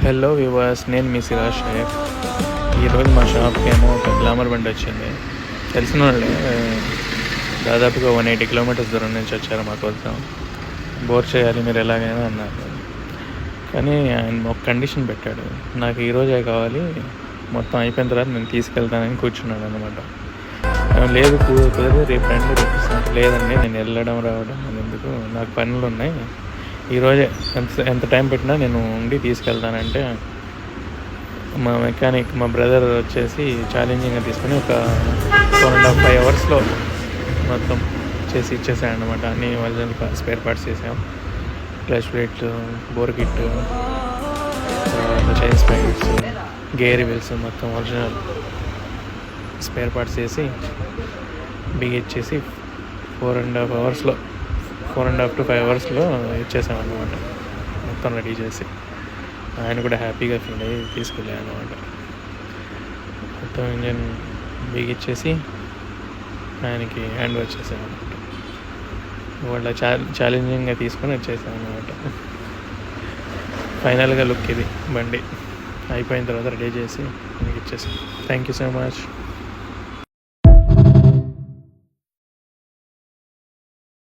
Hello viewers, నేను మీ సిరాజ్ షేక్. ఈరోజు మా షాప్కి ఏమో ఒక గ్లామర్ బండి వచ్చింది. తెలిసిన వాళ్ళే, దాదాపుగా 180 కిలోమీటర్స్ దూరం నుంచి వచ్చారు మా కోసం. బోర్ చేయాలి మీరు ఎలాగైనా అన్నారు. కానీ ఆయన ఒక కండిషన్ పెట్టాడు, నాకు ఈరోజే కావాలి, మొత్తం అయిపోయిన తర్వాత నేను తీసుకెళ్తానని కూర్చున్నాడు అనమాట. లేదు కుదరదు, రేపు రండి రేపు ఇస్తాను. లేదండి, నేను వెళ్ళడం రావడం ఎందుకు, నాకు పనులు ఉన్నాయి, ఈరోజే ఎంత టైం పెట్టినా నేను ఉండి తీసుకెళ్తానంటే, మా మెకానిక్ మా బ్రదర్ వచ్చేసి ఛాలెంజింగ్గా తీసుకొని ఒక 4.5 అవర్స్లో మొత్తం చేసి ఇచ్చేసాడు అనమాట. అన్ని ఒరిజినల్ స్పేర్ పార్ట్స్ చేసాం. క్లచ్ ప్లేట్లు, bore kit, chain spires, gear wheels మొత్తం ఒరిజినల్ స్పేర్ పార్ట్స్ చేసి బిగిచ్చేసి 4.5 to 5 అవర్స్లో ఇచ్చేసాం అన్నమాట. మొత్తం రెడీ చేసి ఆయన కూడా హ్యాపీగా ఫీల్ అయ్యి తీసుకెళ్ళాను అనమాట. మొత్తం ఇంజన్ బిగిచ్చేసి ఆయనకి హ్యాండ్ ఓవర్ చేసాను అనమాట. వాళ్ళ ఛాలెంజింగ్గా తీసుకొని వచ్చేసాను అనమాట. ఫైనల్గా లుక్ ఇది బండి అయిపోయిన తర్వాత రెడీ చేసి మీకు ఇచ్చేసాను. Thank you so much.